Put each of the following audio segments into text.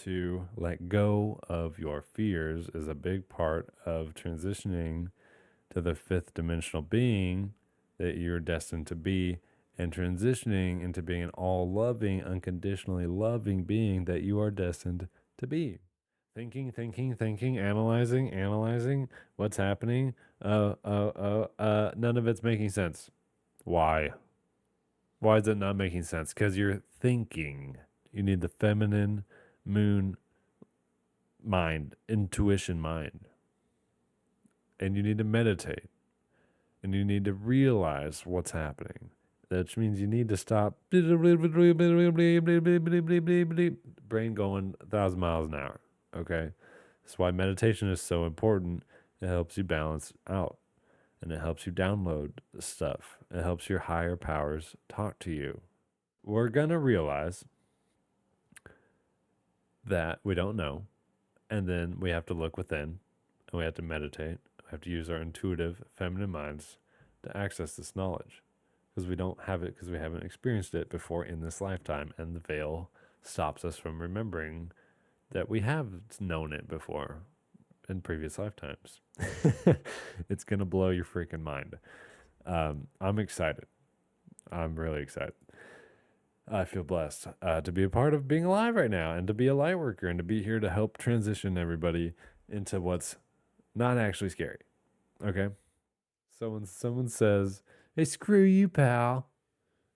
to let go of your fears is a big part of transitioning to the fifth dimensional being that you're destined to be, and transitioning into being an all loving, unconditionally loving being that you are destined to be. Thinking, analyzing what's happening. None of it's making sense. Why? Why is it not making sense? Because you're thinking. You need the feminine moon mind, intuition mind. And you need to meditate. And you need to realize what's happening. That means you need to stop brain going 1,000 miles an hour. Okay? That's why meditation is so important. It helps you balance out. And it helps you download stuff. It helps your higher powers talk to you. We're going to realize that we don't know. And then we have to look within and we have to meditate. We have to use our intuitive feminine minds to access this knowledge because we don't have it because we haven't experienced it before in this lifetime. And the veil stops us from remembering that we have known it before in previous lifetimes. It's going to blow your freaking mind. I'm excited. I'm really excited. I feel blessed to be a part of being alive right now and to be a light worker and to be here to help transition everybody into what's not actually scary. Okay? So when someone says, "Hey, screw you, pal,"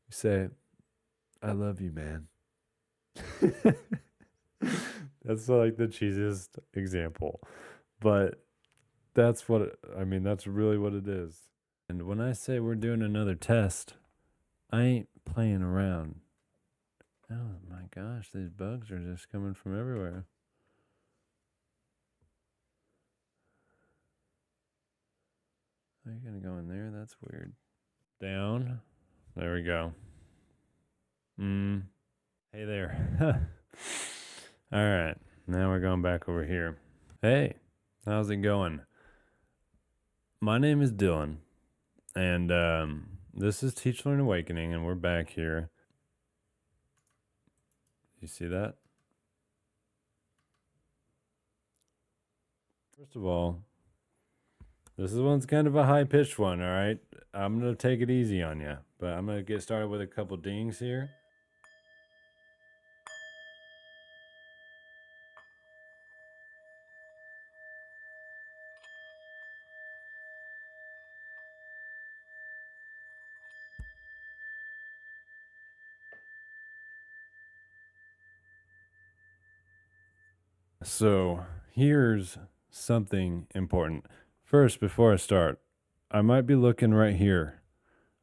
you say, "I love you, man." That's like the cheesiest example. But that's that's really what it is. And when I say we're doing another test, I ain't playing around. Oh my gosh, these bugs are just coming from everywhere. Are you gonna go in there? That's weird. Down. There we go. Hey there. All right. Now we're going back over here. Hey, how's it going? My name is Dylan, and this is Teach Learn Awakening, and we're back here. You see that? First of all, this one's kind of a high-pitched one, all right? I'm going to take it easy on you, but I'm going to get started with a couple dings here. So here's something important. First, before I start, I might be looking right here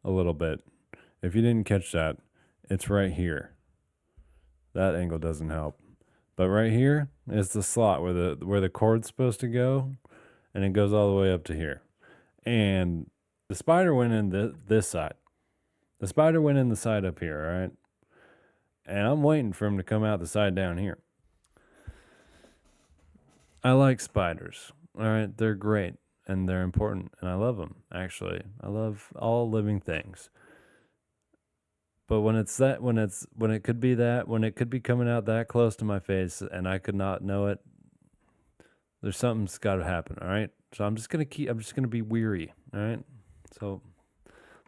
a little bit. If you didn't catch that, it's right here. That angle doesn't help. But right here is the slot where the cord's supposed to go, and it goes all the way up to here. And the spider went in this side. The spider went in the side up here, all right? And I'm waiting for him to come out the side down here. I like spiders. All right, they're great and they're important and I love them actually. I love all living things. But when it could be coming out that close to my face and I could not know it, there's something's got to happen, all right? So I'm just going to be weary, all right? So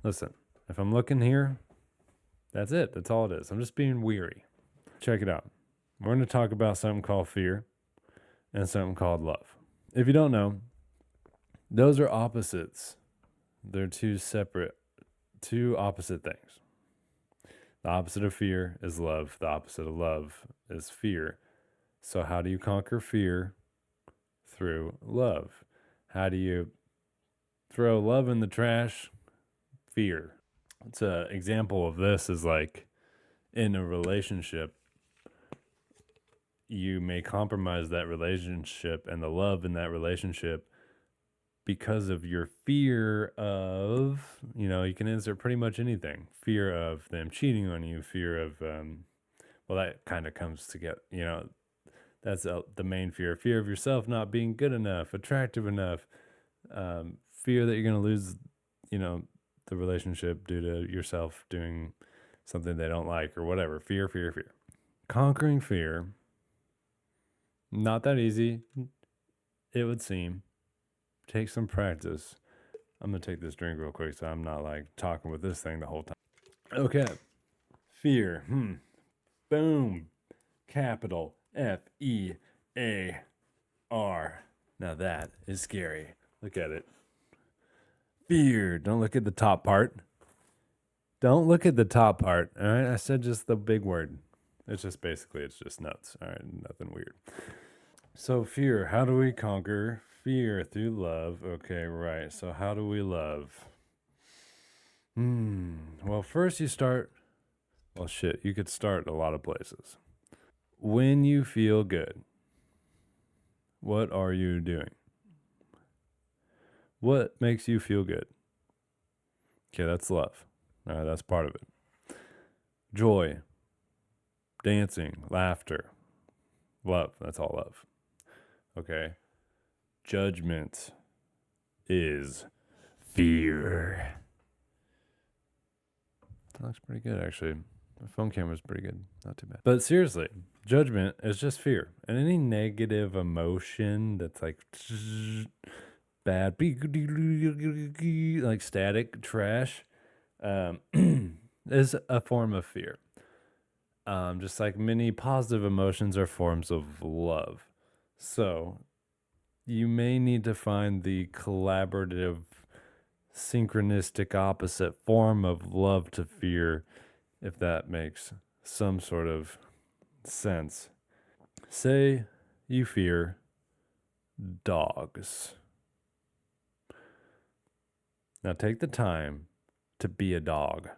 listen, if I'm looking here, that's it. That's all it is. I'm just being weary. Check it out. We're going to talk about something called fear and something called love. If you don't know, those are opposites. They're two opposite things. The opposite of fear is love. The opposite of love is fear. So how do you conquer fear? Through love. How do you throw love in the trash? Fear. It's an example of this is like in a relationship, you may compromise that relationship and the love in that relationship because of your fear of, you can insert pretty much anything. Fear of them cheating on you, fear of, that kind of comes together, that's the main fear. Fear of yourself not being good enough, attractive enough, fear that you're going to lose, the relationship due to yourself doing something they don't like or whatever. Fear. Conquering fear Not that easy, it would seem. Take some practice. I'm gonna take this drink real quick so I'm not like talking with this thing the whole time. Okay. Fear. Boom. Capital Fear. Now that is scary. Look at it. Fear. Don't look at the top part. Don't look at the top part. All right. I said just the big word. It's just basically, it's just nuts. All right. Nothing weird. So, fear. How do we conquer fear? Through love. Okay. Right. So, how do we love? Well, first you start. Well, shit. You could start a lot of places. When you feel good, what are you doing? What makes you feel good? Okay, that's love. All right, that's part of it. Joy, dancing, laughter, love. That's all love. Okay. Judgment is fear. That looks pretty good, actually. My phone camera's pretty good. Not too bad. But seriously, judgment is just fear. And any negative emotion that's like bad, like static trash, is a form of fear. Just like many positive emotions are forms of love. So you may need to find the collaborative, synchronistic opposite form of love to fear, if that makes some sort of sense. Say you fear dogs. Now take the time to be a dog.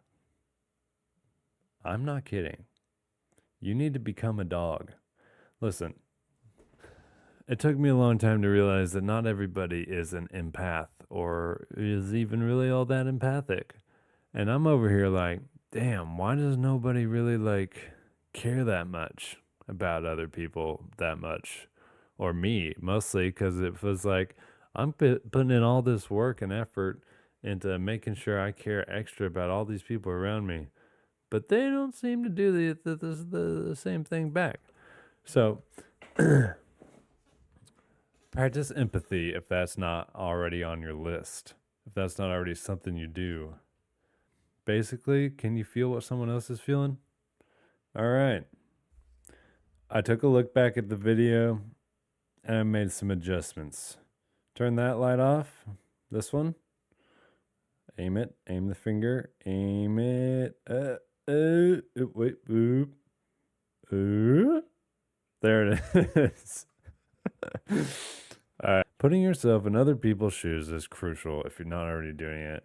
I'm not kidding. You need to become a dog. Listen, it took me a long time to realize that not everybody is an empath or is even really all that empathic. And I'm over here like, damn, why does nobody really like care that much about other people that much? Or me, mostly because it was like, I'm putting in all this work and effort into making sure I care extra about all these people around me. But they don't seem to do the same thing back. So practice empathy if that's not already on your list, if that's not already something you do. Basically, can you feel what someone else is feeling? All right. I took a look back at the video and I made some adjustments. Turn that light off. This one. Aim it. Aim the finger. Aim it. Wait. Boop. There it is. All right. Putting yourself in other people's shoes is crucial if you're not already doing it.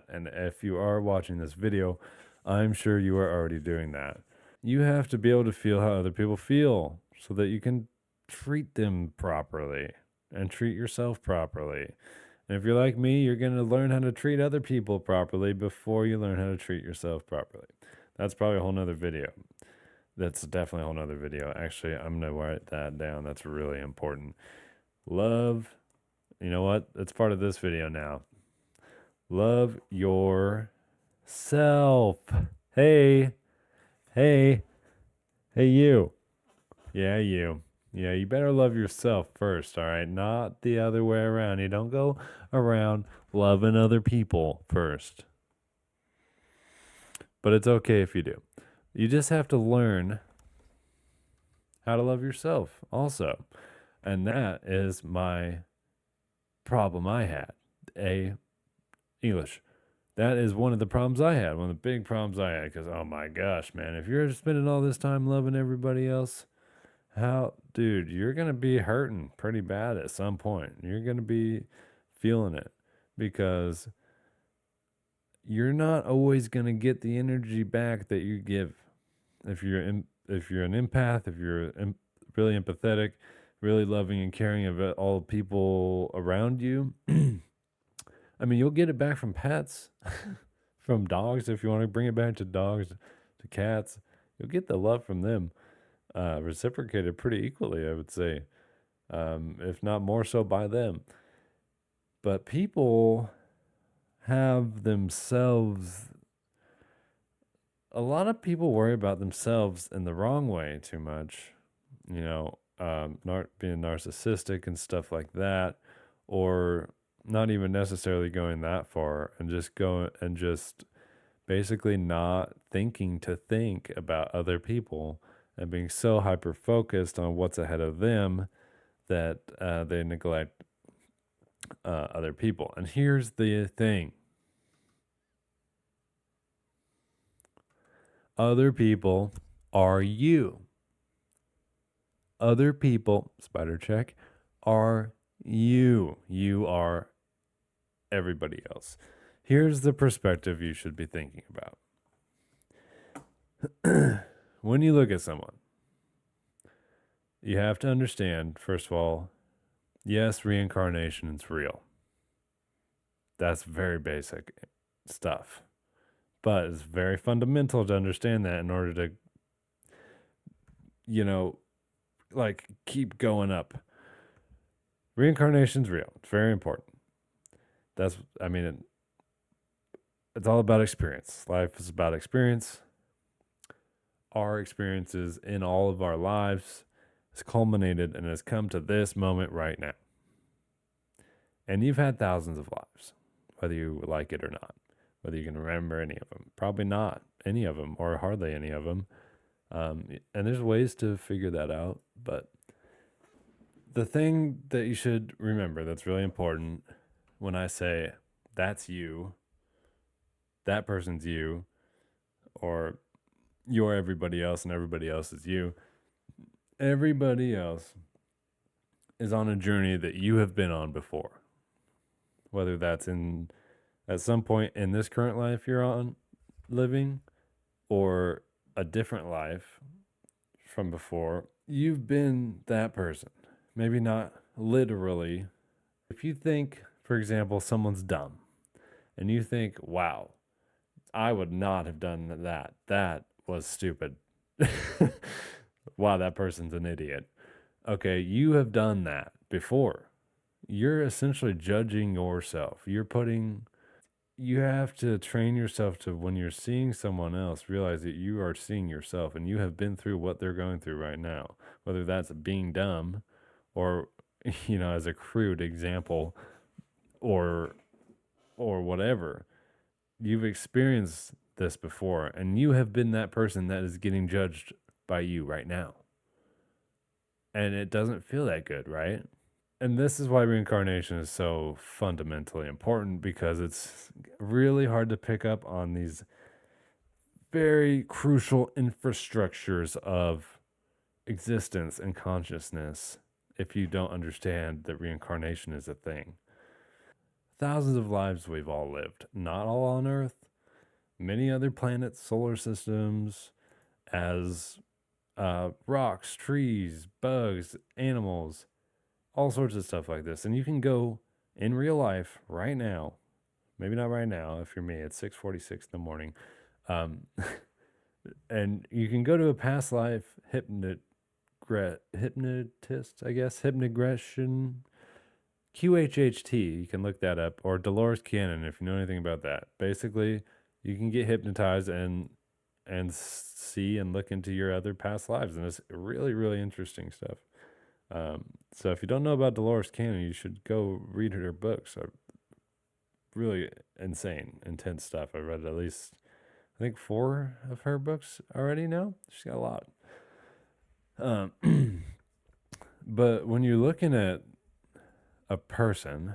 And if you are watching this video, I'm sure you are already doing that. You have to be able to feel how other people feel so that you can treat them properly and treat yourself properly. And if you're like me, you're going to learn how to treat other people properly before you learn how to treat yourself properly. That's probably a whole nother video. That's definitely a whole nother video. Actually, I'm going to write that down. That's really important. Love, you know what? It's part of this video now. Love yourself. Hey, hey, hey, you. Yeah, you. Yeah, you better love yourself first, all right? Not the other way around. You don't go around loving other people first. But it's okay if you do. You just have to learn how to love yourself also. And that is my problem I had. English. That is one of the problems I had, one of the big problems I had. Because, oh my gosh, man, if you're spending all this time loving everybody else, dude, you're going to be hurting pretty bad at some point. You're going to be feeling it because you're not always going to get the energy back that you give. If you're an empath, if you're really empathetic, really loving and caring about all the people around you, I mean, you'll get it back from pets, from dogs. If you want to bring it back to dogs, to cats, you'll get the love from them reciprocated pretty equally, I would say, if not more so by them. But people have themselves. A lot of people worry about themselves in the wrong way too much. being narcissistic and stuff like that, or not even necessarily going that far, and just basically not thinking to think about other people and being so hyper focused on what's ahead of them that they neglect other people. And here's the thing: other people are you. Other people, spider check, are you. You are everybody else. Here's the perspective you should be thinking about. When you look at someone, you have to understand, first of all, yes, reincarnation is real. That's very basic stuff. But it's very fundamental to understand that in order to, you know, like keep going up. Reincarnation's real. It's very important. It's all about experience. Life is about experience. Our experiences in all of our lives has culminated and has come to this moment right now. And you've had thousands of lives, whether you like it or not, whether you can remember any of them. Probably not any of them, or hardly any of them. And there's ways to figure that out. But the thing that you should remember that's really important when I say that's you, that person's you, or you're everybody else and everybody else is you, everybody else is on a journey that you have been on before. Whether that's at some point in this current life you're on living, or a different life from before, you've been that person. Maybe not literally. If you think, for example, someone's dumb, and you think, wow, I would not have done that. That was stupid. Wow, that person's an idiot. Okay, you have done that before. You're essentially judging yourself. You have to train yourself to, when you're seeing someone else, realize that you are seeing yourself and you have been through what they're going through right now, whether that's being dumb or, as a crude example, or whatever. You've experienced this before and you have been that person that is getting judged by you right now. And it doesn't feel that good, right? And this is why reincarnation is so fundamentally important, because it's really hard to pick up on these very crucial infrastructures of existence and consciousness if you don't understand that reincarnation is a thing. Thousands of lives we've all lived, not all on Earth, many other planets, solar systems, as rocks, trees, bugs, animals, all sorts of stuff like this. And you can go in real life right now, maybe not right now if you're me, it's 6:46 in the morning, and you can go to a past life hypnotist, I guess, hypnogression, QHHT, you can look that up, or Dolores Cannon if you know anything about that. Basically, you can get hypnotized and see and look into your other past lives, and it's really, really interesting stuff. So if you don't know about Dolores Cannon, you should go read her books. Really insane, intense stuff. I've read at least, I think, 4 of her books already now. She's got a lot. But when you're looking at a person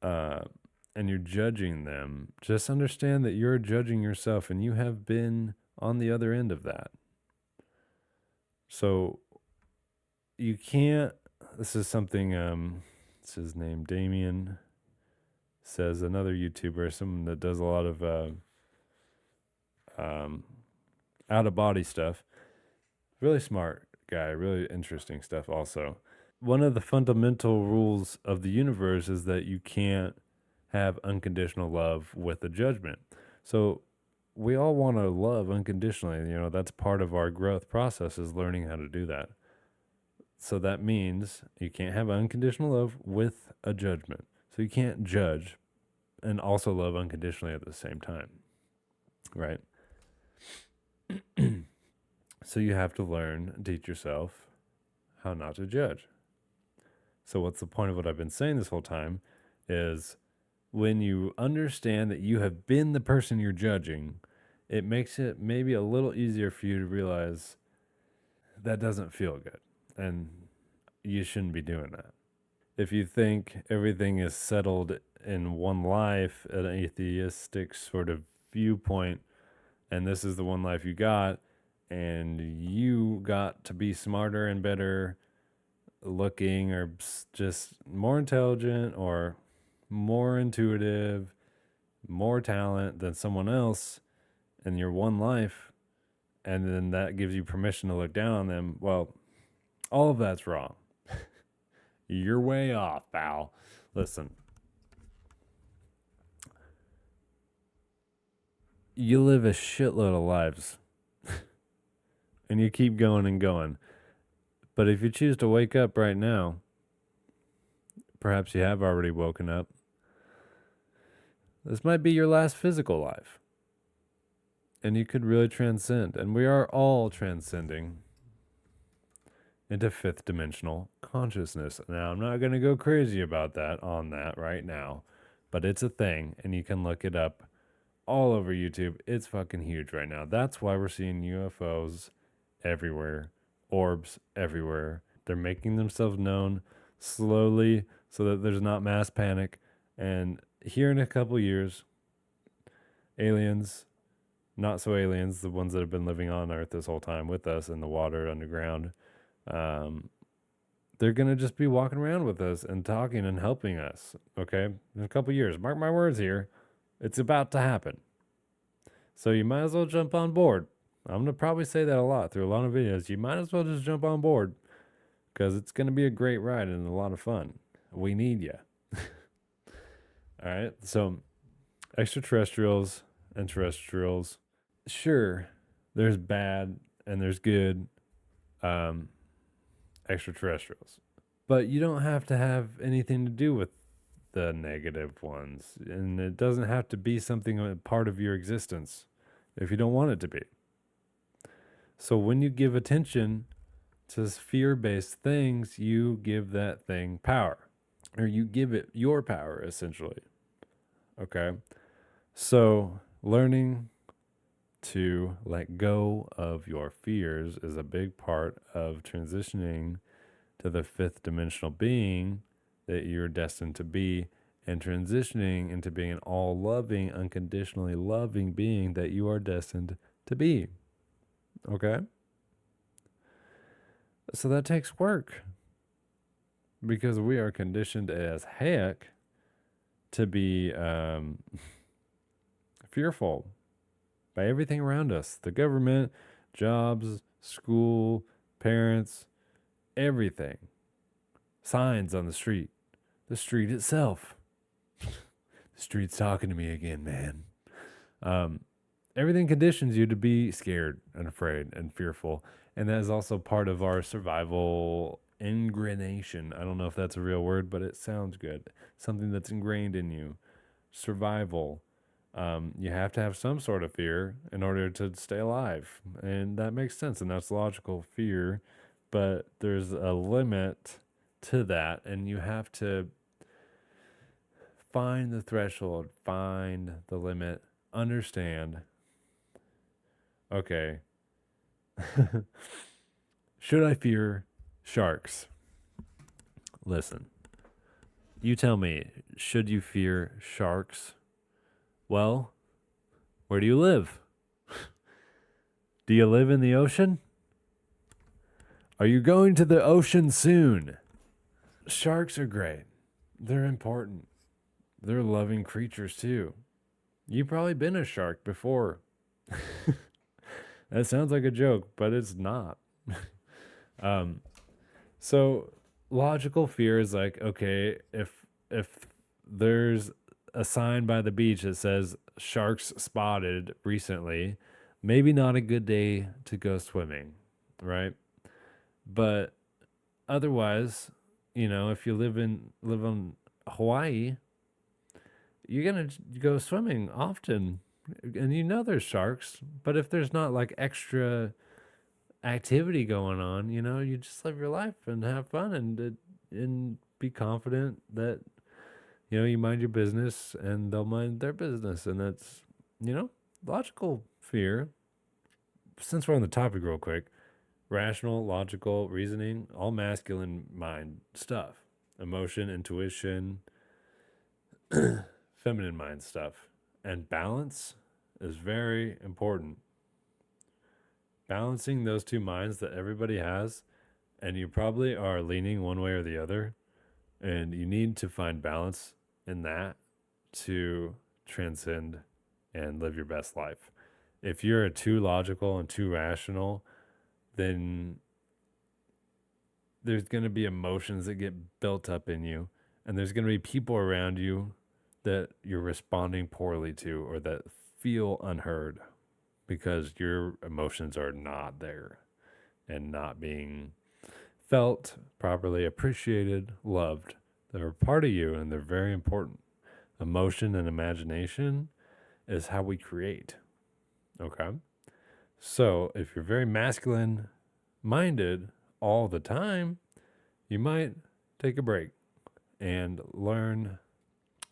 and you're judging them, just understand that you're judging yourself and you have been on the other end of that. So you can't, this is something, it's his name, Damien, says, another YouTuber, someone that does a lot of out of body stuff. Really smart guy, really interesting stuff also. One of the fundamental rules of the universe is that you can't have unconditional love with a judgment. So we all want to love unconditionally. That's part of our growth process, is learning how to do that. So that means you can't have unconditional love with a judgment. So you can't judge and also love unconditionally at the same time, right? So you have to learn and teach yourself how not to judge. So what's the point of what I've been saying this whole time is when you understand that you have been the person you're judging, it makes it maybe a little easier for you to realize that doesn't feel good and you shouldn't be doing that. If you think everything is settled in one life, an atheistic sort of viewpoint, and this is the one life you got, and you got to be smarter and better looking or just more intelligent or more intuitive, more talent than someone else in your one life, and then that gives you permission to look down on them, well, all of that's wrong. You're way off, pal. Listen, you live a shitload of lives and you keep going and going. But if you choose to wake up right now, perhaps you have already woken up. This might be your last physical life. And you could really transcend. And we are all transcending into fifth dimensional consciousness. Now, I'm not going to go crazy about that on that right now, but it's a thing and you can look it up all over YouTube. It's fucking huge right now. That's why we're seeing UFOs everywhere, orbs everywhere. They're making themselves known slowly so that there's not mass panic. And here in a couple years, aliens, not so aliens, the ones that have been living on Earth this whole time with us in the water underground, they're going to just be walking around with us and talking and helping us. Okay. In a couple years, mark my words here, it's about to happen. So you might as well jump on board. I'm going to probably say that a lot through a lot of videos. You might as well just jump on board because it's going to be a great ride and a lot of fun. We need you. All right. So extraterrestrials and terrestrials, sure, there's bad and there's good extraterrestrials. But you don't have to have anything to do with the negative ones. And it doesn't have to be something a part of your existence if you don't want it to be. So when you give attention to fear-based things, you give that thing power. Or you give it your power, essentially. Okay? So learning to let go of your fears is a big part of transitioning to the fifth dimensional being that you're destined to be and transitioning into being an all-loving, unconditionally loving being that you are destined to be. Okay? So that takes work because we are conditioned as heck to be fearful by everything around us, the government, jobs, school, parents, everything. Signs on the street itself. The street's talking to me again, man. Everything conditions you to be scared and afraid and fearful. And that is also part of our survival ingranation. I don't know if that's a real word, but it sounds good. Something that's ingrained in you. Survival. You have to have some sort of fear in order to stay alive. And that makes sense. And that's logical fear. But there's a limit to that. And you have to find the threshold, find the limit, understand. Okay. Should I fear sharks? Listen, you tell me, should you fear sharks? Well, where do you live? Do you live in the ocean? Are you going to the ocean soon? Sharks are great. They're important. They're loving creatures too. You've probably been a shark before. That sounds like a joke, but it's not. So logical fear is like, okay, if there's a sign by the beach that says sharks spotted recently, maybe not a good day to go swimming, right? But otherwise, if you live on Hawaii, you're gonna go swimming often, and there's sharks. But if there's not like extra activity going on. You just live your life and have fun and be confident that you mind your business and they'll mind their business, and that's logical fear. Since we're on the topic, real quick, rational, logical reasoning, all masculine mind stuff. Emotion, intuition, feminine mind stuff. And balance is very important. Balancing those two minds that everybody has, and you probably are leaning one way or the other, and you need to find balance in that to transcend and live your best life. If you're too logical and too rational, then there's going to be emotions that get built up in you, and there's going to be people around you that you're responding poorly to or that feel unheard because your emotions are not there and not being felt properly, appreciated, loved. They're a part of you and they're very important. Emotion and imagination is how we create. Okay? So if you're very masculine minded all the time, you might take a break and learn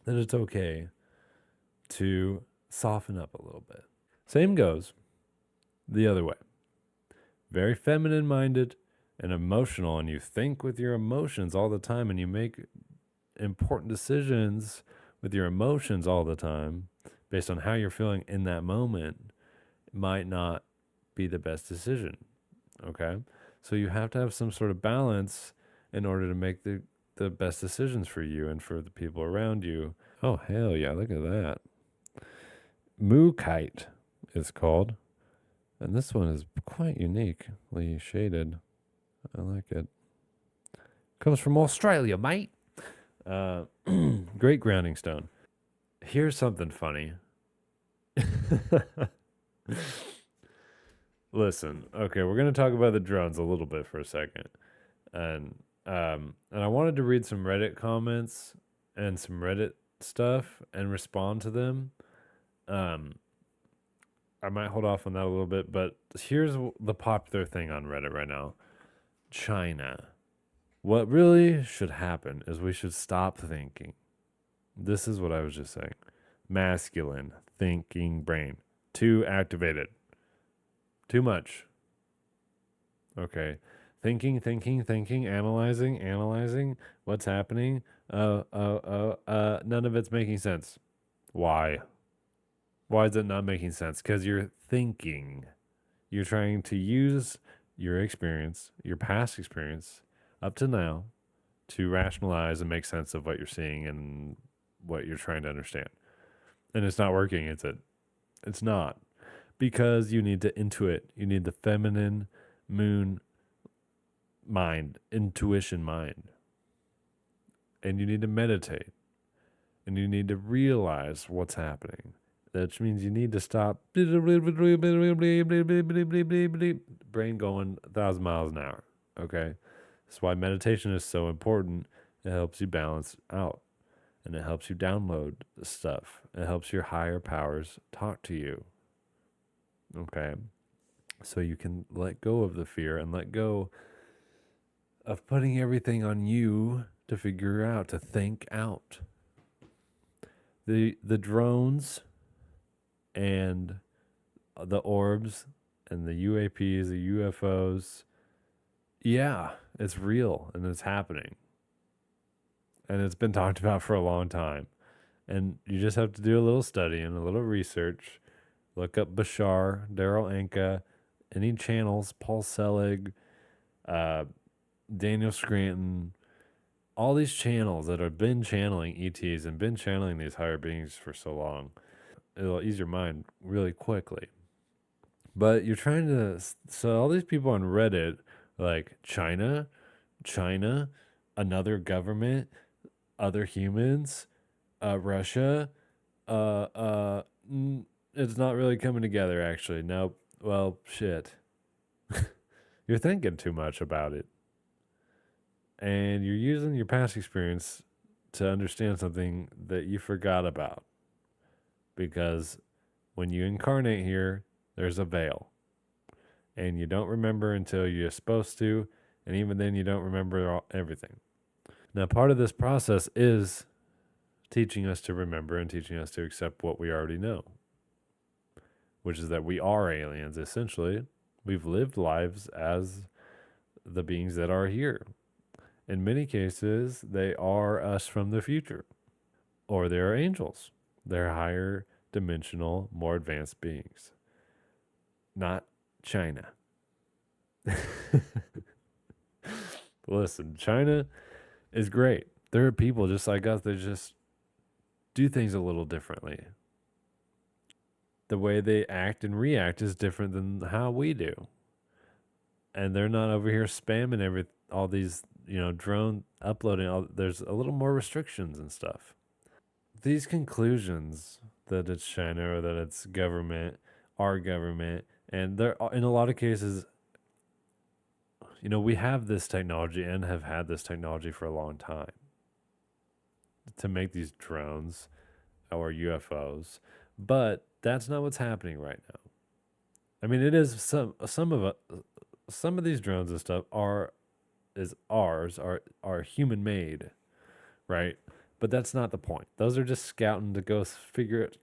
that it's okay to soften up a little bit. Same goes the other way. Very feminine minded and emotional, and you think with your emotions all the time, and you make important decisions with your emotions all the time based on how you're feeling in that moment, might not be the best decision. Okay? So you have to have some sort of balance in order to make the best decisions for you and for the people around you. Oh, hell yeah, look at that. Moo Kite is called. And this one is quite uniquely shaded. I like it. Comes from Australia, mate. Great grounding stone. Here's something funny. Listen, okay, we're gonna talk about the drones a little bit for a second, and I wanted to read some Reddit comments and some Reddit stuff and respond to them. I might hold off on that a little bit, but here's the popular thing on Reddit right now: China. What really should happen is we should stop thinking. This is what I was just saying. Masculine thinking brain. Too activated. Too much. Okay. Thinking, analyzing what's happening. None of it's making sense. Why? Why is it not making sense? Because you're thinking. You're trying to use your experience, your past experience, up to now, to rationalize and make sense of what you're seeing and what you're trying to understand. And it's not working, is it? It's not. Because you need to intuit. You need the feminine moon mind, intuition mind. And you need to meditate. And you need to realize what's happening. That means you need to stop brain going 1,000 miles an hour. Okay? That's why meditation is so important. It helps you balance out. And it helps you download stuff. It helps your higher powers talk to you. Okay? So you can let go of the fear and let go of putting everything on you to figure out, to think out. The drones and the orbs and the UAPs, the UFOs, yeah, it's real and it's happening. And it's been talked about for a long time. And you just have to do a little study and a little research. Look up Bashar, Daryl Anka, any channels, Paul Selig, Daniel Scranton, all these channels that have been channeling ETs and been channeling these higher beings for so long. It'll ease your mind really quickly. But you're trying to, so all these people on Reddit, like China, another government, other humans, Russia, it's not really coming together actually. Nope. Well, shit. You're thinking too much about it. And you're using your past experience to understand something that you forgot about. Because when you incarnate here, there's a veil. and you don't remember until you're supposed to, and even then you don't remember everything. Now, part of this process is teaching us to remember and teaching us to accept what we already know, which is that we are aliens essentially. We've lived lives as the beings that are here. In many cases, they are us from the future, or they are angels. They're higher dimensional, more advanced beings, not China. Listen, China is great. There are people just like us that just do things a little differently. The way they act and react is different than how we do. And they're not over here spamming all these, drone uploading. There's a little more restrictions and stuff. These conclusions that it's China or that it's government, our government, and there in a lot of cases, we have this technology and have had this technology for a long time to make these drones or UFOs, but that's not what's happening right now. I mean, it is some of these drones and stuff are human made, right? But that's not the point. Those are just scouting to go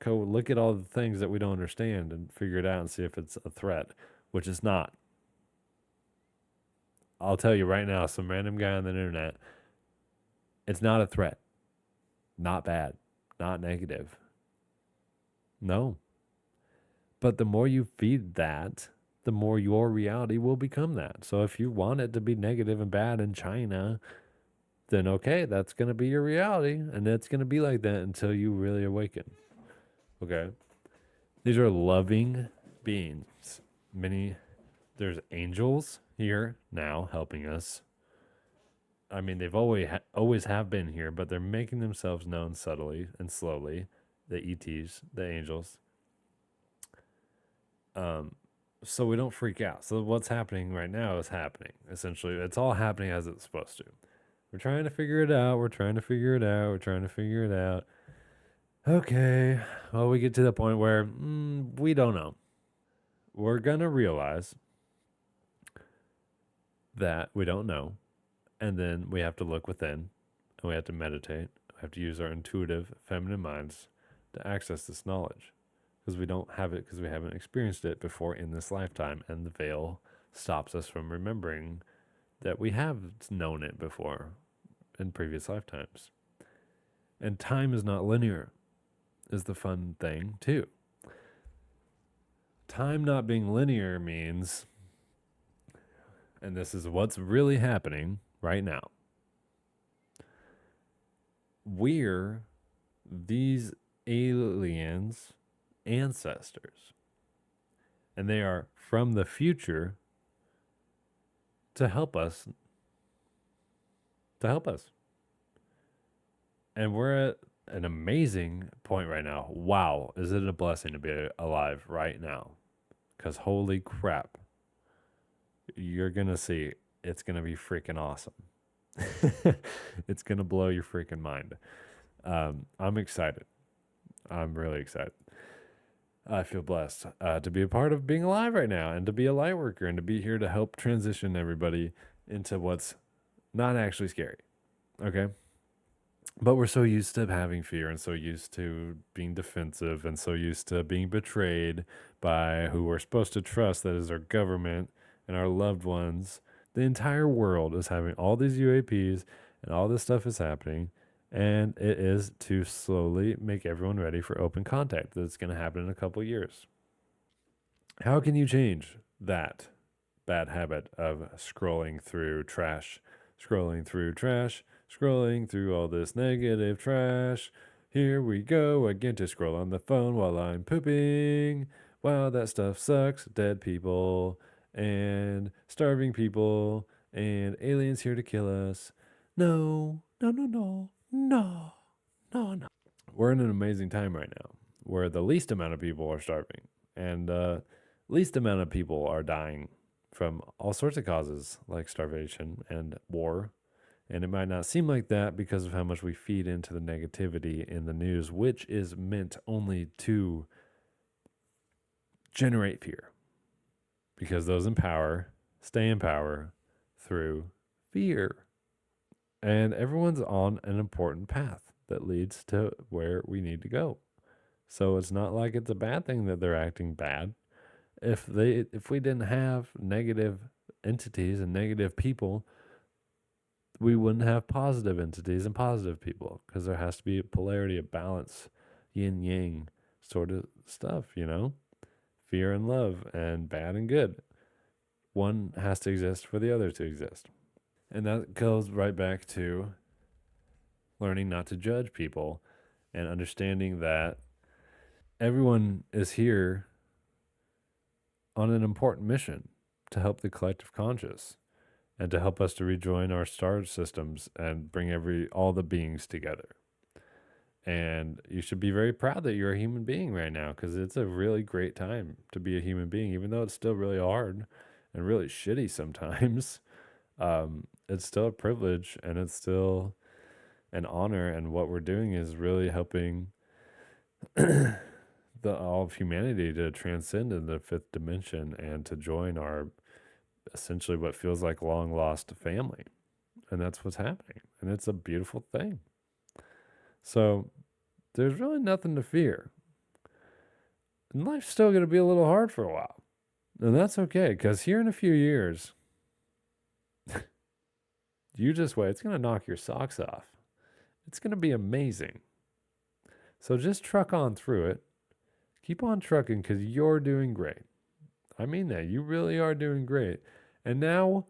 look at all the things that we don't understand and figure it out and see if it's a threat, which is not. I'll tell you right now, some random guy on the internet, it's not a threat. Not bad. Not negative. No. But the more you feed that, the more your reality will become that. So if you want it to be negative and bad in China, then okay, that's going to be your reality. And it's going to be like that until you really awaken. Okay. These are loving beings. There's angels here now helping us. I mean, they've always have been here, but they're making themselves known subtly and slowly. The ETs, the angels. So we don't freak out. So what's happening right now is happening. Essentially, it's all happening as it's supposed to. We're trying to figure it out. We're trying to figure it out. We're trying to figure it out. Okay. Well, we get to the point where we don't know. We're going to realize that we don't know. And then we have to look within and we have to meditate. We have to use our intuitive feminine minds to access this knowledge because we don't have it because we haven't experienced it before in this lifetime. And the veil stops us from remembering that we have known it before in previous lifetimes. And time is not linear, is the fun thing, too. Time not being linear means, and this is what's really happening right now, we're these aliens' ancestors. And they are from the future to help us. To help us. And we're at an amazing point right now. Wow, is it a blessing to be alive right now? Because holy crap, you're going to see it's going to be freaking awesome. It's going to blow your freaking mind. I'm excited. I'm really excited. I feel blessed to be a part of being alive right now and to be a light worker and to be here to help transition everybody into what's not actually scary. Okay. But we're so used to having fear and so used to being defensive and so used to being betrayed by who we're supposed to trust, that is our government and our loved ones. The entire world is having all these UAPs and all this stuff is happening. And it is to slowly make everyone ready for open contact. That's going to happen in a couple years. How can you change that bad habit of scrolling through trash, scrolling through all this negative trash? Here we go again to scroll on the phone while I'm pooping. Wow, that stuff sucks. Dead people and starving people and aliens here to kill us. No, no, no, no, no, no, no. We're in an amazing time right now where the least amount of people are starving and least amount of people are dying from all sorts of causes like starvation and war. And it might not seem like that because of how much we feed into the negativity in the news, which is meant only to generate fear. because those in power stay in power through fear. And everyone's on an important path that leads to where we need to go. So it's not like it's a bad thing that they're acting bad. If we didn't have negative entities and negative people, we wouldn't have positive entities and positive people, because there has to be a polarity, a balance, yin yang sort of stuff, fear and love and bad and good. One has to exist for the other to exist. And that goes right back to learning not to judge people and understanding that everyone is here on an important mission to help the collective conscious and to help us to rejoin our star systems and bring all the beings together. And you should be very proud that you're a human being right now, because it's a really great time to be a human being, even though it's still really hard and really shitty sometimes. It's still a privilege and it's still an honor. And what we're doing is really helping all of humanity to transcend in the fifth dimension and to join our essentially what feels like long lost family. And that's what's happening. And it's a beautiful thing. So there's really nothing to fear. And life's still going to be a little hard for a while. And that's okay, because here in a few years, you just wait. It's going to knock your socks off. It's going to be amazing. So just truck on through it. Keep on trucking, because you're doing great. I mean that. You really are doing great. And now,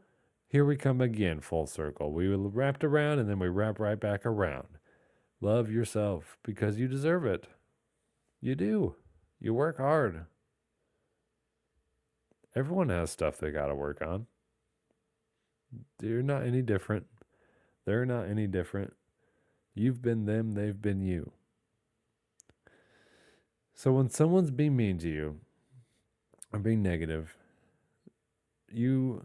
here we come again, full circle. We wrapped around and then we wrap right back around. Love yourself, because you deserve it. You do. You work hard. Everyone has stuff they got to work on. You're not any different. They're not any different. You've been them, they've been you. So when someone's being mean to you or being negative, it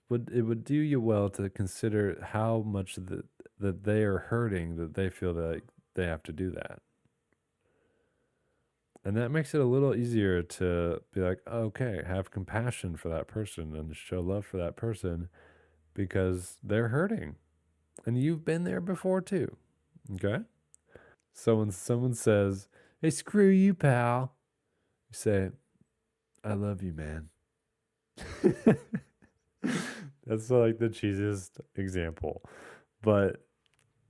would do you well to consider how much that they are hurting, that they feel that they have to do that. And that makes it a little easier to be like, okay, have compassion for that person and show love for that person, because they're hurting. And you've been there before too. Okay? So when someone says, hey, screw you, pal, you say, I love you, man. That's like the cheesiest example. But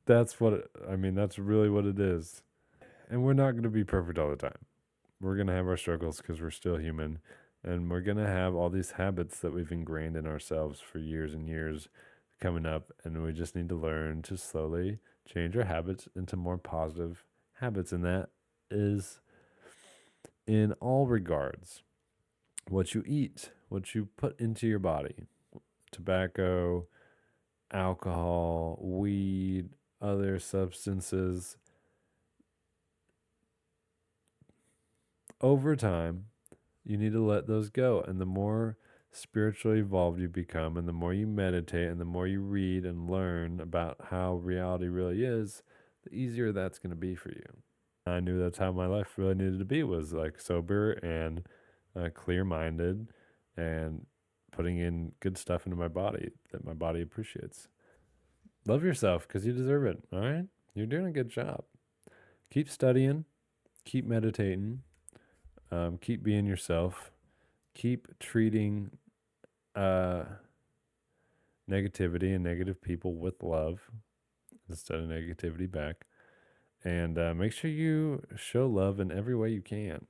that's that's really what it is. And we're not going to be perfect all the time. We're going to have our struggles because we're still human. And we're going to have all these habits that we've ingrained in ourselves for years and years coming up. And we just need to learn to slowly change our habits into more positive habits. And that is in all regards: what you eat, what you put into your body, tobacco, alcohol, weed, other substances. Over time, you need to let those go. And the more spiritually evolved you become, and the more you meditate, and the more you read and learn about how reality really is, the easier that's going to be for you. I knew that's how my life really needed to be, was like sober and clear minded, and putting in good stuff into my body that my body appreciates. Love yourself, because you deserve it. All right? You're doing a good job. Keep studying, keep meditating, keep being yourself, keep treating negativity and negative people with love instead of negativity back. And make sure you show love in every way you can,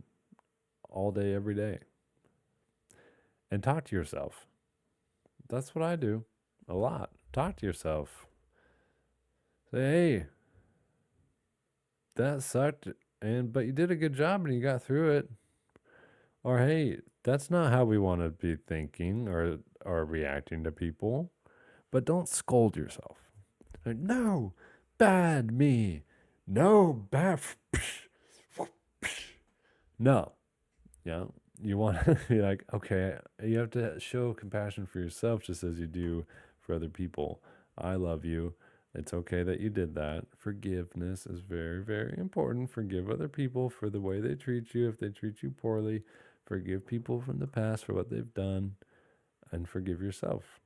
all day, every day. And talk to yourself. That's what I do a lot. Talk to yourself. Say, hey, that sucked, but you did a good job and you got through it. Or hey, that's not how we want to be thinking or reacting to people. But don't scold yourself. Like, no, bad me. No, bad. No. Yeah. You want to be like, okay, you have to show compassion for yourself just as you do for other people. I love you. It's okay that you did that. Forgiveness is very, very important. Forgive other people for the way they treat you. If they treat you poorly, Forgive people from the past for what they've done, and forgive yourself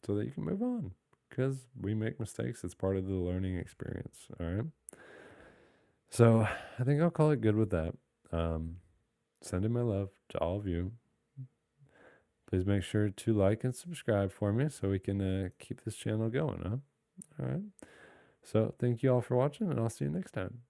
so that you can move on. Because we make mistakes. It's part of the learning experience. All right. So I think I'll call it good with that. Sending my love to all of you. Please make sure to like and subscribe for me so we can keep this channel going. All right. So thank you all for watching, and I'll see you next time.